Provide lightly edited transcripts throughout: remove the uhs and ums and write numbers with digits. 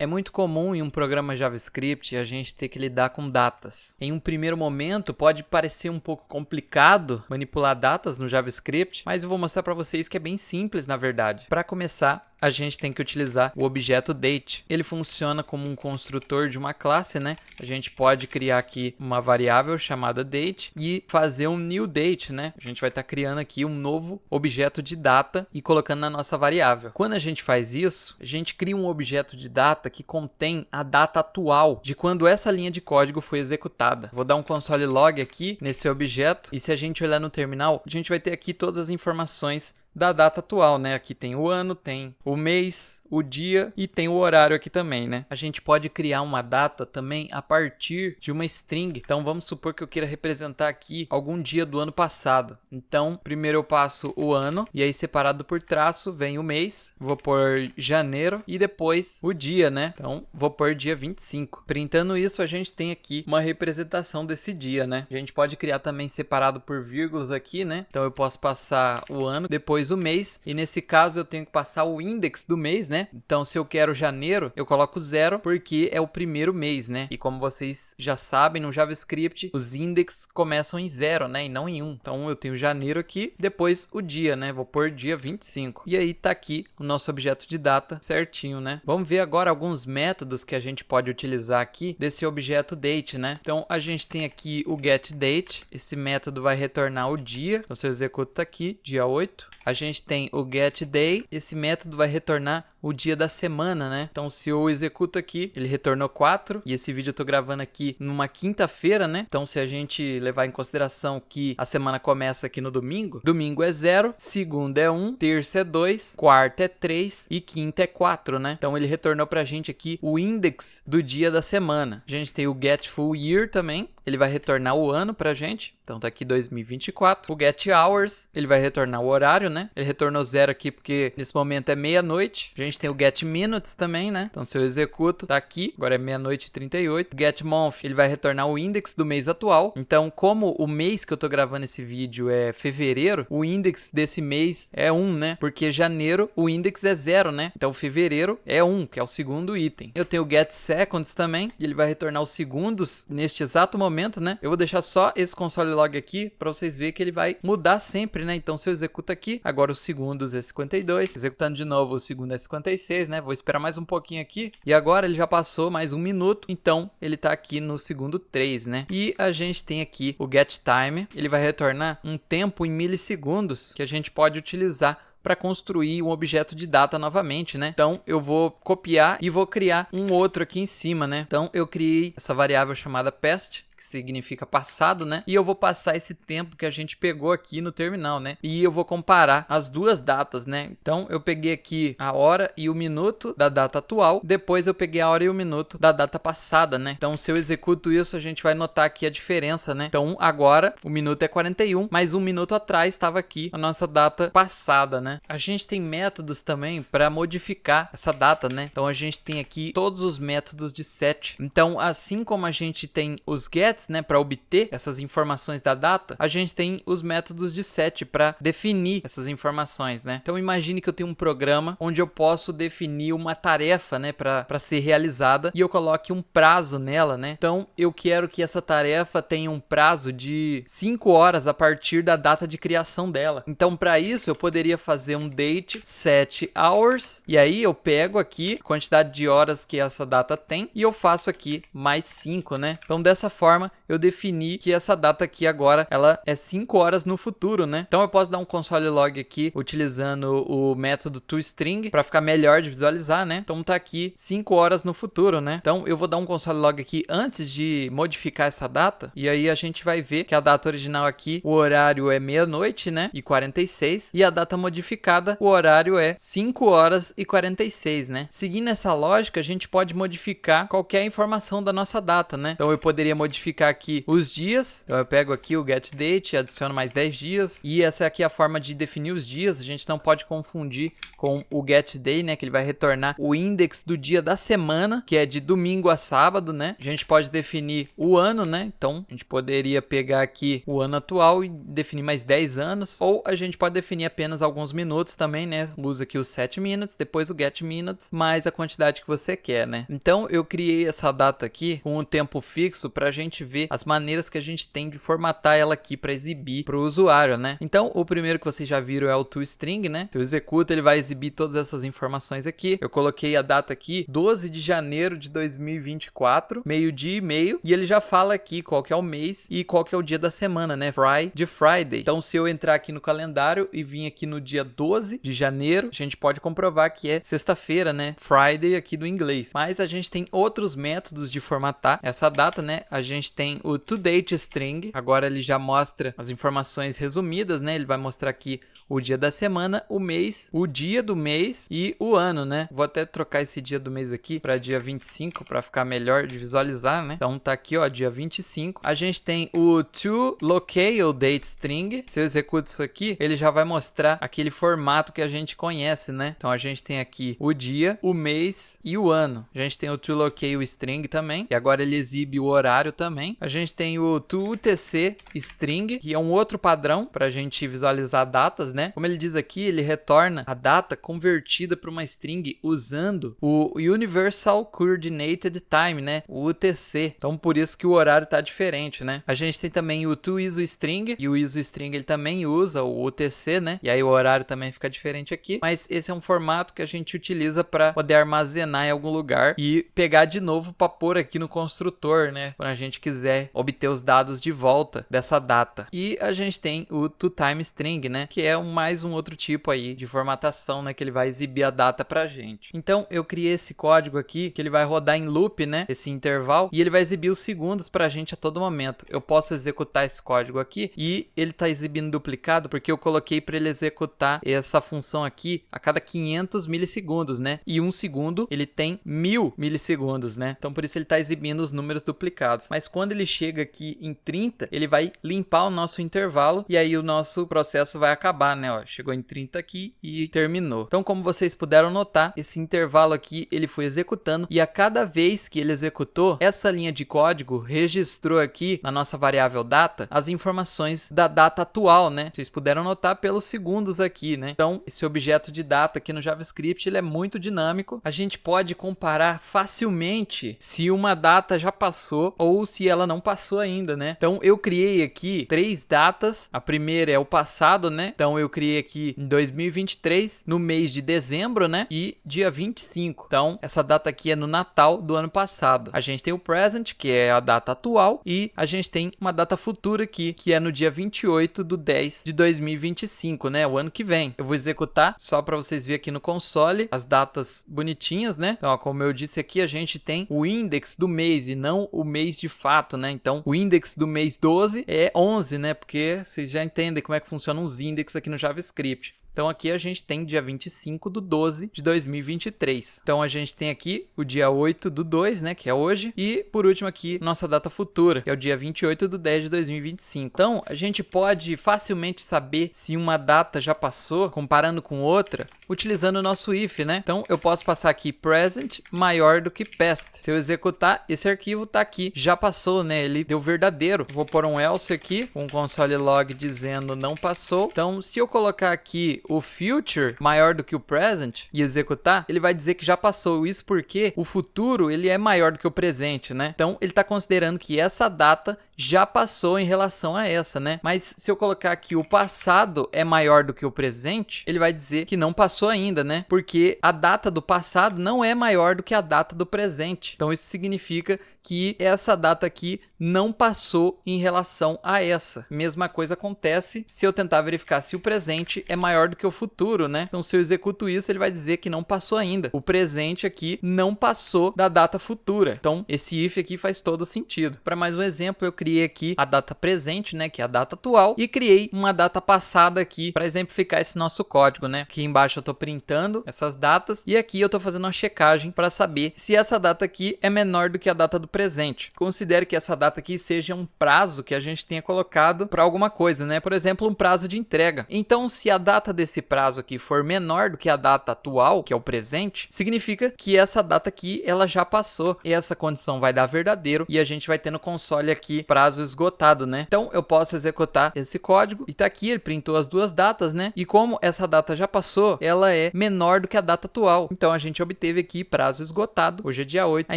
É muito comum em um programa JavaScript a gente ter que lidar com datas. Em um primeiro momento pode parecer um pouco complicado manipular datas no JavaScript, mas eu vou mostrar para vocês que é bem simples na verdade. Para começar, a gente tem que utilizar o objeto date. Ele funciona como um construtor de uma classe, né? A gente pode criar aqui uma variável chamada date e fazer um new date, né? A gente vai estar criando aqui um novo objeto de data e colocando na nossa variável. Quando a gente faz isso, a gente cria um objeto de data que contém a data atual de quando essa linha de código foi executada. Vou dar um console log aqui nesse objeto e se a gente olhar no terminal, a gente vai ter aqui todas as informações da data atual, né? Aqui tem o ano, tem o mês, o dia e tem o horário aqui também, né? A gente pode criar uma data também a partir de uma string. Então vamos supor que eu queira representar aqui algum dia do ano passado. Então primeiro eu passo o ano e aí separado por traço vem o mês. Vou pôr janeiro e depois o dia, né? Então vou pôr dia 25. Printando isso a gente tem aqui uma representação desse dia, né? A gente pode criar também separado por vírgulas aqui, né? Então eu posso passar o ano, depois o mês, e nesse caso eu tenho que passar o index do mês, né? Então se eu quero janeiro, eu coloco 0 porque é o primeiro mês, né? E como vocês já sabem, no JavaScript, os index começam em 0, né? E não em 1. Então eu tenho janeiro aqui, depois o dia, né? Vou pôr dia 25. E aí tá aqui o nosso objeto de data certinho, né? Vamos ver agora alguns métodos que a gente pode utilizar aqui desse objeto date, né? Então a gente tem aqui o getDate. Esse método vai retornar o dia. Então se eu executo tá aqui, dia 8. A gente tem o getDay, esse método vai retornar o dia da semana, né? Então se eu executo aqui, ele retornou 4, e esse vídeo eu tô gravando aqui numa quinta-feira, né? Então se a gente levar em consideração que a semana começa aqui no domingo, domingo é 0, segunda é 1, terça é 2, quarta é 3 e quinta é 4, né? Então ele retornou pra gente aqui o index do dia da semana. A gente tem o getFullYear também, ele vai retornar o ano pra gente. Então tá aqui 2024. O getHours, ele vai retornar o horário, né? Ele retornou 0 aqui porque nesse momento é meia-noite. A gente tem o getMinutes também, né? Então se eu executo, tá aqui, agora é meia-noite e 38. O getMonth, ele vai retornar o index do mês atual. Então como o mês que eu tô gravando esse vídeo é fevereiro, o index desse mês é 1, né? Porque janeiro o index é 0, né? Então fevereiro é 1, que é o segundo item. Eu tenho o getSeconds também, e ele vai retornar os segundos neste exato momento, né? Eu vou deixar só esse console log aqui para vocês verem que ele vai mudar sempre, né? Então se eu executo aqui, agora os segundos é 52, executando de novo o segundo é 56, né? Vou esperar mais um pouquinho aqui, e agora ele já passou mais um minuto, então ele tá aqui no segundo 3, né? E a gente tem aqui o getTime, ele vai retornar um tempo em milissegundos que a gente pode utilizar para construir um objeto de data novamente, né? Então eu vou copiar e vou criar um outro aqui em cima, né? Então eu criei essa variável chamada past, que significa passado, né? E eu vou passar esse tempo que a gente pegou aqui no terminal, né? E eu vou comparar as duas datas, né? Então eu peguei aqui a hora e o minuto da data atual, depois eu peguei a hora e o minuto da data passada, né? Então se eu executo isso, a gente vai notar aqui a diferença, né? Então agora o minuto é 41, mas um minuto atrás estava aqui a nossa data passada, né? A gente tem métodos também para modificar essa data, né? Então a gente tem aqui todos os métodos de set. Então assim como a gente tem os get, né, para obter essas informações da data, a gente tem os métodos de set para definir essas informações, né? Então imagine que eu tenho um programa onde eu posso definir uma tarefa, né, para ser realizada e eu coloque um prazo nela, né? Então eu quero que essa tarefa tenha um prazo de 5 horas a partir da data de criação dela. Então para isso eu poderia fazer um date set hours e aí eu pego aqui a quantidade de horas que essa data tem e eu faço aqui mais 5, né? Então dessa forma eu defini que essa data aqui agora ela é 5 horas no futuro, né? Então eu posso dar um console log aqui utilizando o método toString para ficar melhor de visualizar, né? Então tá aqui 5 horas no futuro, né? Então eu vou dar um console log aqui antes de modificar essa data e aí a gente vai ver que a data original aqui, o horário é meia-noite, né? E 46 e a data modificada, o horário é 5 horas e 46, né? Seguindo essa lógica, a gente pode modificar qualquer informação da nossa data, né? Então eu poderia modificar identificar aqui os dias. Então eu pego aqui o getDate, adiciono mais 10 dias. E essa aqui é a forma de definir os dias. A gente não pode confundir com o getDay, né? Que ele vai retornar o index do dia da semana, que é de domingo a sábado, né? A gente pode definir o ano, né? Então a gente poderia pegar aqui o ano atual e definir mais 10 anos. Ou a gente pode definir apenas alguns minutos também, né? Usa aqui os set minutes, depois o get minutes, mais a quantidade que você quer, né? Então eu criei essa data aqui com um tempo fixo para a gente ver as maneiras que a gente tem de formatar ela aqui para exibir para o usuário, né? Então o primeiro que vocês já viram é o toString, né? Eu executo, ele vai exibir todas essas informações aqui. Eu coloquei a data aqui, 12 de janeiro de 2024, meio-dia e meio, e ele já fala aqui qual que é o mês e qual que é o dia da semana, né? Friday. Então se eu entrar aqui no calendário e vir aqui no dia 12 de janeiro, a gente pode comprovar que é sexta-feira, né? Friday aqui do inglês. Mas a gente tem outros métodos de formatar essa data, né? A gente tem o toDateString. Agora ele já mostra as informações resumidas, né? Ele vai mostrar aqui o dia da semana, o mês, o dia do mês e o ano, né? Vou até trocar esse dia do mês aqui para dia 25 para ficar melhor de visualizar, né? Então tá aqui, ó, dia 25. A gente tem o toLocaleDateString. Se eu executo isso aqui, ele já vai mostrar aquele formato que a gente conhece, né? Então a gente tem aqui o dia, o mês e o ano. A gente tem o toLocaleString também, e agora ele exibe o horário também. A gente tem o toUTCString, que é um outro padrão para a gente visualizar datas, né? Como ele diz aqui, ele retorna a data convertida para uma string usando o Universal Coordinated Time, né? O UTC. Então por isso que o horário tá diferente, né? A gente tem também o toIsoString, e o isoString ele também usa o UTC, né? E aí o horário também fica diferente aqui, mas esse é um formato que a gente utiliza para poder armazenar em algum lugar e pegar de novo para pôr aqui no construtor, né? Quando a gente quiser obter os dados de volta dessa data. E a gente tem o toTimeString, né? Que é mais um outro tipo aí de formatação, né? Que ele vai exibir a data pra gente. Então eu criei esse código aqui que ele vai rodar em loop, né? Esse intervalo, e ele vai exibir os segundos pra gente a todo momento. Eu posso executar esse código aqui e ele tá exibindo duplicado porque eu coloquei para ele executar essa função aqui a cada 500 milissegundos, né? E um segundo ele tem 1000 milissegundos, né? Então por isso ele tá exibindo os números duplicados. Mas quando ele chega aqui em 30, ele vai limpar o nosso intervalo e aí o nosso processo vai acabar, né? Ó, chegou em 30 aqui e terminou. Então como vocês puderam notar, esse intervalo aqui ele foi executando e a cada vez que ele executou, essa linha de código registrou aqui na nossa variável data as informações da data atual, né? Vocês puderam notar pelos segundos aqui, né? Então esse objeto de data aqui no JavaScript ele é muito dinâmico. A gente pode comparar facilmente se uma data já passou ou se ela não passou ainda, né? Então eu criei aqui 3 datas. A primeira é o passado, né? Então eu criei aqui em 2023, no mês de dezembro, né? E dia 25. Então essa data aqui é no Natal do ano passado. A gente tem o present, que é a data atual, e a gente tem uma data futura aqui, que é no dia 28/10 de 2025, né? O ano que vem. Eu vou executar só para vocês verem aqui no console as datas bonitinhas, né? Então, ó, como eu disse aqui, a gente tem o index do mês e não o mês de fato, né? Então, o index do mês 12 é 11, né? Porque vocês já entendem como é que funcionam os index aqui no JavaScript. Então aqui a gente tem dia 25/12 de 2023. Então a gente tem aqui o dia 8/2, né, que é hoje. E por último aqui, nossa data futura, que é o dia 28/10 de 2025. Então a gente pode facilmente saber se uma data já passou, comparando com outra, utilizando o nosso if, né? Então eu posso passar aqui present maior do que past. Se eu executar, esse arquivo tá aqui, já passou, né? Ele deu verdadeiro. Vou pôr um else aqui, com console log dizendo não passou. Então se eu colocar aqui o future maior do que o present e executar, ele vai dizer que já passou. Isso porque o futuro ele é maior do que o presente, né? Então ele está considerando que essa data já passou em relação a essa, né? Mas se eu colocar aqui o passado é maior do que o presente, ele vai dizer que não passou ainda, né? Porque a data do passado não é maior do que a data do presente. Então isso significa que essa data aqui não passou em relação a essa. Mesma coisa acontece se eu tentar verificar se o presente é maior do que o futuro, né? Então se eu executo isso, ele vai dizer que não passou ainda. O presente aqui não passou da data futura. Então esse if aqui faz todo sentido. Para mais um exemplo, eu criei criei aqui a data presente, né, que é a data atual, e criei uma data passada aqui para exemplificar esse nosso código, né? Aqui embaixo eu tô printando essas datas e aqui eu tô fazendo uma checagem para saber se essa data aqui é menor do que a data do presente. Considere que essa data aqui seja um prazo que a gente tenha colocado para alguma coisa, né? Por exemplo, um prazo de entrega. Então, se a data desse prazo aqui for menor do que a data atual, que é o presente, significa que essa data aqui ela já passou e essa condição vai dar verdadeiro e a gente vai ter no console aqui prazo esgotado, né? Então, eu posso executar esse código e tá aqui, ele printou as duas datas, né? E como essa data já passou, ela é menor do que a data atual. Então, a gente obteve aqui prazo esgotado. Hoje é dia 8, a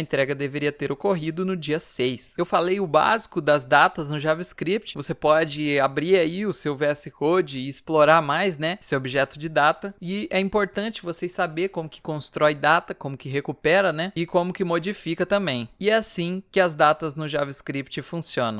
entrega deveria ter ocorrido no dia 6. Eu falei o básico das datas no JavaScript. Você pode abrir aí o seu VS Code e explorar mais, né, esse objeto de data. E é importante vocês saber como que constrói data, como que recupera, né, e como que modifica também. E é assim que as datas no JavaScript funcionam.